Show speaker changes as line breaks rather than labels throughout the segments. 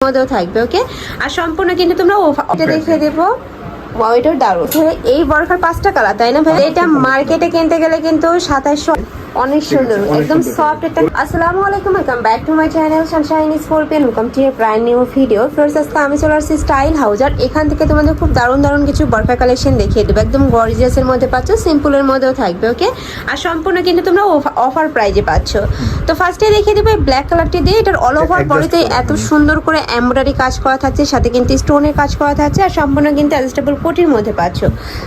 মধ্যেও থাকবে। ওকে, আর সম্পূর্ণ কিন্তু তোমরা এটা দেখিয়ে দেবো। ওয়াও, এটার দারুণ। এই বরফার 5টা কালার, তাই না ভাই? এটা মার্কেটে কিনতে গেলে কিন্তু 2700। অনেক সুন্দর, একদম সফট একটা। আসসালামু আলাইকুম, welcome back to my channel Sunshine scorpion. Welcome to A brand new video. First আজকে আমি চলে আসছি স্টাইল হাউস, আর এখান থেকে তোমাদের খুব দারুণ কিছু বরফা কালেকশন দেখিয়ে দেবো। একদম গর্জিয়াসের মধ্যে পাচ্ছ, সিম্পলের মধ্যেও থাকবে। ওকে, আর সম্পূর্ণ কিন্তু তোমরা অফার প্রাইজে পাচ্ছ। তো ফার্স্টে দেখিয়ে দেবো এই ব্ল্যাক কালারটি দিয়ে। এটার অল ওভার বডিতে এত সুন্দর করে এমব্রয়ডারি কাজ করা থাকছে, সাথে কিন্তু স্টোনের কাজ করা থাকছে, আর সম্পূর্ণ কিন্তু অ্যাডজাস্টেবল কোটির মধ্যে পাচ্ছ।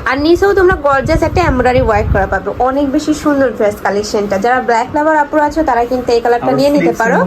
আর নিচেও তোমরা গর্জিয়াস একটা এমব্রয়ডারি ওয়ার্ক করা পাবে। অনেক বেশি সুন্দর ড্রেস কালেকশনটা। যারা ব্ল্যাক লাভার আপুরা আছো তারা কিন্তু এই কালারটা নিয়ে নিতে পারো।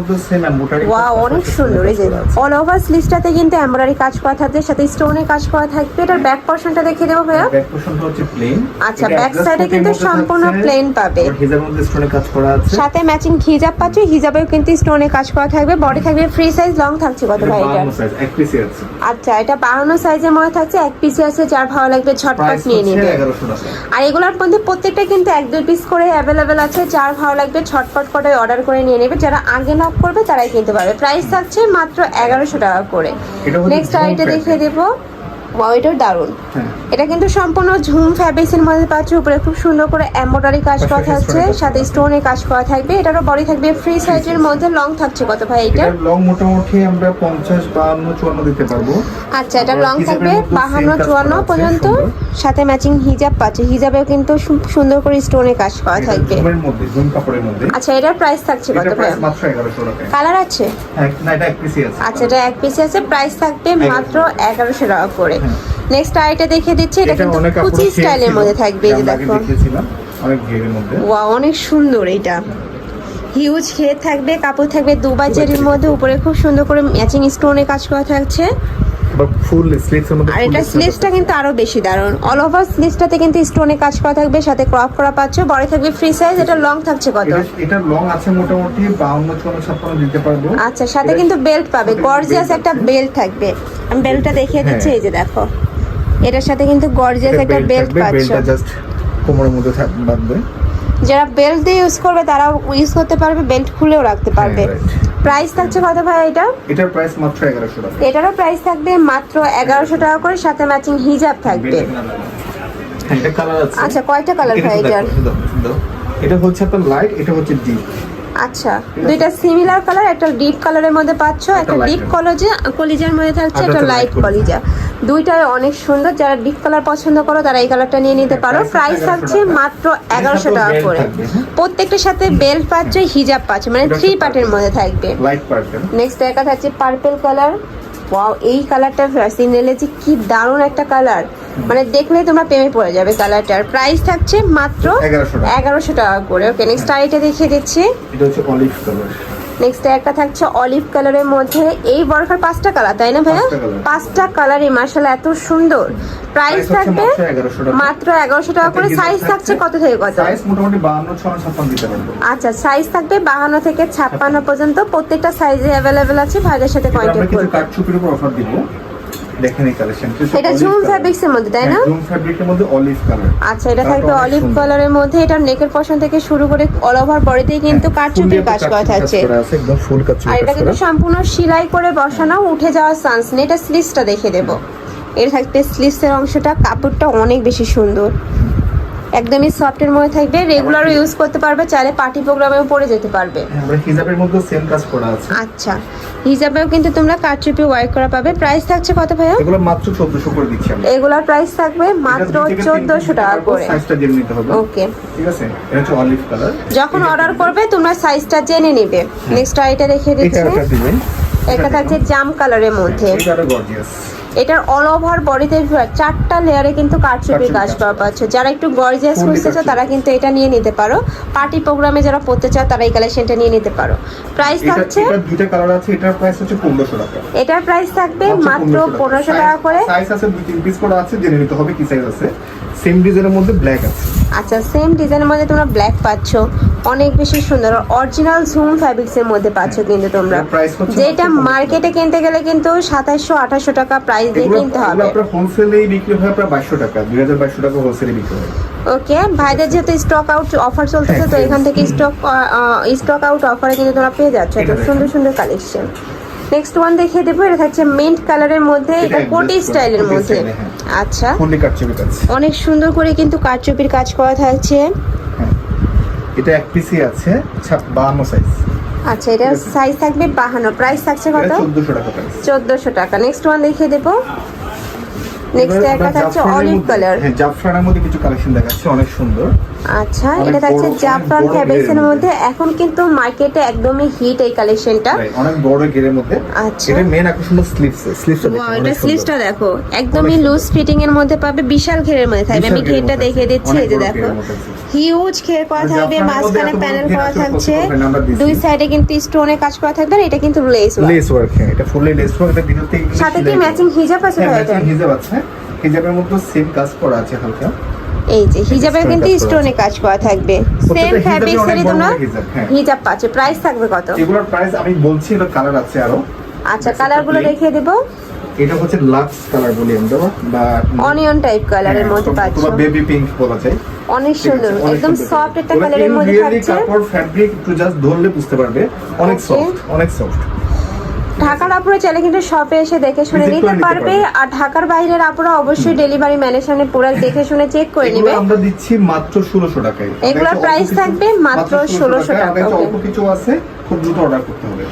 ওয়াও, অনেক সুন্দর। এই যে অল ওভার স্লিভসটাতে কিন্তু এমব্রয়ডারি কাজ করা থাকবে, সাথে স্টোনের কাজ করা থাকবে। এটার ব্যাক পোরশনটা দেখিয়ে দেবো ভাইয়া।
ব্যাক পোরশনটা হচ্ছে প্লেন।
আচ্ছা, ব্যাক সাইডে কিন্তু সম্পূর্ণ প্লেন পাবে,
হিজাবের মধ্যে স্টোনে কাজ করা আছে,
সাথে ম্যাচিং হিজাব পাচ্ছ। হিজাবেও কিন্তু স্টোনে কাজ করা থাকবে। বডি থাকবে ফ্রি সাইজ, লং থাকছে কত ভাই এটা?
52 সাইজ, এক পিসি আছে।
আচ্ছা, এটা 52 সাইজের মধ্যে থাকছে, এক পিসি আছে। যার ভালো লাগবে ঝটপট নিয়ে নেবে।
1100 টাকা।
আর এগুলোর মধ্যে প্রত্যেকটা কিন্তু 1-2 পিস করে অ্যাভেলেবেল আছে। যার ভালো লাগবে ঝটপট করে অর্ডার করে নিয়ে নেবে। যারা আগে নক করবে তারাই কিনতে পারবে। প্রাইস থাকছে মাত্র 1100 টাকা করে। নেক্সট আইটা দেখিয়ে দেবো। ওয়াও, এটার দারুণ। এটা কিন্তু সম্পূর্ণ ঝুম ফ্যাব্রিক্সের মধ্যে পাচ্ছ। উপরে খুব সুন্দর করে এমব্রয়ডারি কাজ করা থাকছে, সাথে স্টোনের কাজ করা থাকবে। এটারও বডি থাকবে ফ্রি সাইজের মধ্যে। লং থাকছে কত ভাই এটা?
লং মোটামুটি আমরা 50, 52, 54 দিতে পারবো।
আচ্ছা, এটা লং থাকবে 52, 54 পর্যন্ত, সাথে ম্যাচিং হিজাব পাচ্ছে। হিজাবেও কিন্তু সুন্দর করে স্টোনের কাজ করা থাকবে।
ঝুমের মধ্যে, ঝুম কাপড়ের মধ্যে।
আচ্ছা, এটার প্রাইস থাকছে কত ভাই?
মাত্র 1100 টাকা।
কালার আছে?
হ্যাঁ, না এটা এক পিসি আছে।
আচ্ছা, এটা এক পিসি আছে। প্রাইস থাকবে মাত্র 1100 টাকা করে। নেক্সট আইটা দেখিয়ে দিচ্ছি। এটা কিন্তু কুচি স্টাইলের মধ্যে থাকবে। এই যে দেখো,
অনেক ঘেরের মধ্যে।
ওয়াও, অনেক সুন্দর। এটা হিউজ ঘের থাকবে, কাপড় থাকবে দুবাই চেরির মধ্যে। উপরে খুব সুন্দর করে ম্যাচিং স্টোনে কাজ করা থাকছে।
ফুল স্লিভসের মধ্যে।
আর এটা স্লিভসটা কিন্তু আরো বেশি দারুণ। অল ওভার স্লিভসটাতে কিন্তু স্টোনে কাজ করা থাকবে, সাথে ক্রপ করা পাচ্ছ। বডি থাকবে ফ্রি সাইজ। এটা লং থাকছে কত?
এটা লং আছে মোটামুটি 52, 54, 56 দিতে পারবো।
আচ্ছা, সাথে কিন্তু বেল্ট পাবে। গর্জিয়াস একটা বেল্ট থাকবে। আমি বেল্টটা দেখিয়ে দিচ্ছি। এই যে দেখো, এটার সাথে কিন্তু গর্জিয়াস একটা বেল্ট পাচ্ছ।
বেল্টটা জাস্ট কোমরের মধ্যে বাঁধবে।
যারা বেল্ট দিয়ে ইউজ করবে তারাও ইউজ করতে পারবে, বেল্ট খুলেও রাখতে পারবে। প্রাইস থাকছে কত ভাই এটা?
এটার প্রাইস মাত্র 1100 টাকা।
এটারও প্রাইস থাকবে মাত্র 1100 টাকা করে, সাথে ম্যাচিং হিজাব থাকবে।
হ্যাঁ, এটা কালার আছে।
আচ্ছা, কয়টা কালার ভাই এটার?
এটা হচ্ছে আপনার লাইট, এটা হচ্ছে ডিপ।
আচ্ছা, দুইটা সিমিলার কালার। একটা ডিপ কালারের মধ্যে পাচ্ছ, একটা ডিপ কলিজার মধ্যে থাকছে, একটা লাইট কলিজা। দুইটাই অনেক সুন্দর। যারা ডিপ কালার পছন্দ করো তারা এই কালারটা নিয়ে নিতে পারো। প্রাইস থাকছে মাত্র 1100 টাকা করে। প্রত্যেকটার সাথে বেল্ট পাচ্ছ, হিজাব পাচ্ছ, মানে 3 পার্টের মধ্যে থাকবে।
Light purple.
নেক্সট দেখা থাকছে পার্পল কালার। ওয়াও, এই কালারটা সিনেলে যে কি দারুণ একটা কালার, মানে দেখলে তোমরা প্রেমে পড়ে যাবে কালারটার। প্রাইস থাকছে মাত্র 1100 টাকা করে। ওকে, নেক্সট আইটা দেখিয়ে দিচ্ছি।
এটা হচ্ছে অলিভ কালার।
নেক্সট একটা থাকছে অলিভ কালারের মধ্যে। এই বরফার 5টা কালার, তাই না ভাইয়া? 5টা কালারই মাশাআল্লাহ এত সুন্দর। প্রাইস থাকবে মাত্র 1100 টাকা করে। সাইজ থাকছে কত থেকে কত?
সাইজ মোটামুটি 52, 56 দিতে পারবো।
আচ্ছা, সাইজ থাকবে 52 থেকে 56 পর্যন্ত। প্রত্যেকটা সাইজে अवेलेबल আছে। ভাইদের সাথে কন্টাক্ট করুন।
কাট ছুপির উপর অফার দিব। দেখেন এই কালেকশন।
এটা ঝুম ফ্যাব্রিক্সের মধ্যে, তাই না?
ঝুম ফ্যাব্রিকের মধ্যে অলিভ কালার।
আচ্ছা, এটা থাকবে অলিভ কালারের মধ্যে। এটার নেকের পশন থেকে শুরু করে অল ওভার বডিতেই কিন্তু কাটচুপির কাজ করা থাকছে।
একদম ফুল কাটচুপি।
আর এটা কিন্তু সম্পূর্ণ সেলাই করে বসানো, উঠে যাওয়ার চান্স নেই। এটা স্লিভসটা দেখে দেব। এর থাকবে স্লিভসের অংশটা। কাপড়টা অনেক বেশি সুন্দর, একদমই সফটের মধ্যে থাকবে। রেগুলারও ইউজ করতে পারবে, চাইলে পার্টি প্রোগ্রামেও পরে যেতে পারবে।
আমরা হিজাবের মধ্যে সেম কাজ করা আছে।
আচ্ছা, হিজাবেও কিন্তু তোমরা কাটচুপি ওয়ার্ক করা পাবে। প্রাইস থাকছে কত ভাইয়া?
এগুলো মাত্র 1400 করে দিচ্ছি আমরা।
এগুলোর প্রাইস থাকবে মাত্র 1400 টাকা করে।
সাইজটা জেনে নিতে হবে।
ওকে,
ঠিক আছে। এটা হচ্ছে অলিভ কালার।
যখন অর্ডার করবে তোমরা সাইজটা জেনে নেবে। নেক্সট আইটা দেখিয়ে দিচ্ছি। এটা থাকছে জাম কালারের মধ্যে।
এটা আরো গর্জিয়াস।
এটার অল ওভার বডিতে 4টা লেয়ারে কিন্তু কাটচুপি কাজ করা পাচ্ছ। যারা একটু গর্জিয়াস খুঁজতেছো তারা কিন্তু এটা নিয়ে নিতে পারো। পার্টি প্রোগ্রামে যারা পড়তে চাও তারা এই কালেকশনটা নিয়ে নিতে পারো। প্রাইস থাকছে,
এটা দুইটা কালার আছে। এটার প্রাইস হচ্ছে 1500 টাকা।
এটার প্রাইস থাকবে মাত্র 1500 টাকা করে।
সাইজ আছে 2-3 পিস করে আছে, জেনে নিতে হবে কি সাইজ আছে। সেম ডিজাইনের মধ্যে ব্ল্যাক আছে।
আচ্ছা, সেম ডিজাইনের মধ্যে তোমরা ব্ল্যাক পাচ্ছ, অনেক বেশি সুন্দর। অরিজিনাল ঝুম ফ্যাব্রিক্সের মধ্যে পাচ্ছ কিন্তু তোমরা, যেটা মার্কেটে কিনতে গেলে কিন্তু 2700-2800 টাকা প্রাইস দিয়ে কিনতে হবে।
আপনার হোলসেলেই বিক্রি হয় প্রায় 2200 টাকা, 2200 টাকা হোলসেলে বিক্রি হয়।
ওকে, ভাইদের যেহেতু স্টক আউট অফার চলতেছে, তো এখান থেকে স্টক আউট অফারে কিন্তু তোমরা পেয়ে যাচ্ছ এত সুন্দর সুন্দর কালেকশন। নেক্সট ওয়ান দেখিয়ে দেবো, এটা থাকছে মিন্ট কালারের মধ্যে, এটা
এটা
কোটি
adjust
স্টাইলের
করা,
মধ্যে।
কোটি style এ,
আচ্ছা,
ফুললি কাটছবি কাজ।
অনেক সুন্দর করে কিন্তু কারচুপির কাজ করা থাকছে।
হ্যাঁ, এটা এক পিসি আছে 52 সাইজ।
আচ্ছা, এটা
ঠিক আছে।
সাইজ থাকবে 52, প্রাইস থাকছে কত?
এটা 1400 টাকা প্রাইস।
1400 টাকা। নেক্সট ওয়ান দেখিয়ে দেবো, নেক্সট
এবার
একটা
আমরা
থাকছে
জাফরানের
অলিভ
মধ্যে-
কালার।
হ্যাঁ, জাফরানের মধ্যে কিছু কালেকশন দেখাচ্ছে, অনেক সুন্দর।
আচ্ছা,
অনেক
এটা থাকছে
বড়, অনেক
জাফরান
বড়
ফ্যাব্রিক্স এর
ঘেরের
মধ্যে, এখন কিন্তু মার্কেটে একদমই হিট এই কালেকশনটা।
Right, অনেক বড় ঘেরের মধ্যে।
আচ্ছা।
এটা মেন আকর্ষণ স্লিভস, স্লিভসটা
ওয়াও, এটা
দেখুন।
স্লিভসটা দেখো, একদমই
অনেক
লুজ ফিটিং এর মধ্যে পাবে, বিশাল ঘেরের মধ্যে থাকবে। আমি
বিশাল ঘেরের
ঘেরটা
মধ্যে
দেখিয়ে
আছে,
দিচ্ছি, এই
অনেক
যে
বড়
দেখো,
ঘেরের মধ্যে আছে।
হিউজ ঘের করা
আর
থাকবে,
জাফরানের মধ্যে
মাঝখানে
এত বড়
প্যানেল
ঘের
করা
আসলে
থাকছে,
possible হয় না, আমরা দিছি।
দুই সাইডে কিন্তু স্টোনে কাজ করা থাকবে, আর এটা কিন্তু লেস
লেস ওয়ার্ক, হ্যাঁ, এটা ফুললি লেস ওয়ার্ক। এটা ভিতর থেকে কিন্তু
সাথে কি
সেলাই
ম্যাচিং
করা।
হিজাব আছে
হ্যাঁ,
ভাই? এটা
matching হিজাব আছে। হিজাবের মধ্যে সেম কাজ করা আছে হালকা।
এই যে হিজাবের
stone
কিন্তু
কাজ করা
স্টোনে কাজ করা থাকবে, সেম
প্রত্যেকটা হিজাবে
ফ্যাব্রিক্স
অনেক
এরই
বড়
তোমরা
বড় হিজাব, হ্যাঁ।
হিজাব পাচ্ছে। প্রাইস থাকবে কত?
এগুলোর প্রাইস আমি বলছি, এটা কালার আছে আরো।
আচ্ছা, কালার গুলো দেখিয়ে দেবো।
এটা হচ্ছে লাক্স কালার বলি আমরা, বা
অনিয়ন টাইপ কালারের মধ্যে
হ্যাঁ,
পাচ্ছ,
অথবা বেবি পিঙ্ক বলা যায়।
অনেক
ঠিক আছে,
সুন্দর,
অনেক
একদম
সুন্দর।
সফট একটা
ওরা
কালারের
in
মধ্যে
really
থাকছে।
কাপড় ফ্যাব্রিক একটু জাস্ট ধরলে বুঝতে পারবে, অনেক
Okay.
সফট, অনেক সফট।
ঢাকার আপুরা চাইলে কিন্তু শপে এসে দেখে শুনে
Visit
নিতে
করে নিতে
পারবে,
পারবে।
আর ঢাকার বাইরের আপুরা অবশ্যই ডেলিভারি ম্যানের সামনে পুরো দেখে শুনে চেক করে
এগুলো
নেবে।
আমরা দিচ্ছি মাত্র 1600 টাকায়।
এগুলোর
আমাদের
price
অল্প
থাকবে মাত্র 1600 টাকা,
আমাদের
okay.
অল্প কিছু আছে, খুব দ্রুত অর্ডার করতে হবে।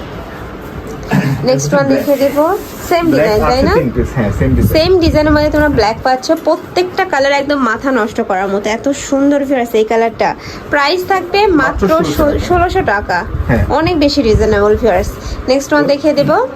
নেক্সট ওয়ান দেখিয়ে দেবো, সেম
Black
ডিজাইন, তাই
আছে
না?
3 piece, হ্যাঁ, সেম ডিজাইন।
সেম ডিজাইনের মধ্যে তোমরা ব্ল্যাক পাচ্ছ, প্রত্যেকটা কালার একদম মাথা নষ্ট করার মতো, এত সুন্দর ফিয়ার্স এই কালারটা। প্রাইস থাকবে মাত্র 1600 টাকা,
হ্যাঁ।
অনেক বেশি রিজনেবল ফিয়ার্স। নেক্সট ওয়ান দেখিয়ে দেবো।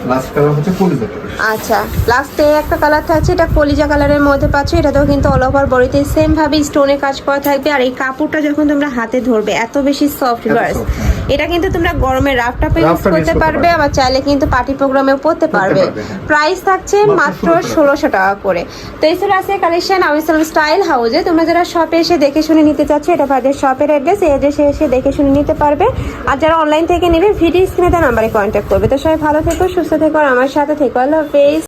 লাস্ট কালার হচ্ছে কলিজা কালার।
আচ্ছা, লাস্টে একটা কালার থাকছে, এটা কলিজা কালারের মধ্যে পাচ্ছ, এটাতেও কিন্তু অল ওভার বডিতে সেম ভাবে স্টোনে কাজ করা থাকবে, আর এই কাপড়টা যখন তোমরা হাতে ধরবে এত বেশি সফট ভার্স,
হ্যাঁ।
এটা কিন্তু তোমরা গরমে রাফটাপে ইউজ
রাফটাপে use
করতে
করতে
পারবে,
পারবে।
আবার চাইলে কিন্তু পার্টি প্রোগ্রামেও পড়তে পারবে।
হ্যাঁ।
প্রাইস থাকছে মাত্র
মাত্র
1600 টাকা করে। তো এই ছিল আছে কালেকশন আমিসাল স্টাইল হাউজে। তোমরা যারা শপে এসে দেখে শুনে নিতে চাচ্ছ, এটা ভাইদের শপের অ্যাড্রেস, এই অ্যাড্রেসে এসে দেখে শুনে নিতে পারবে। আর যারা অনলাইন থেকে নেবে ভিডিও স্ক্রিনে তার নাম্বারে কন্ট্যাক্ট করবে। তো সবাই ভালো থেকো, সুস্থ থেকো, আর আমার সাথে থেকো। আল্লাহ হাফেজ।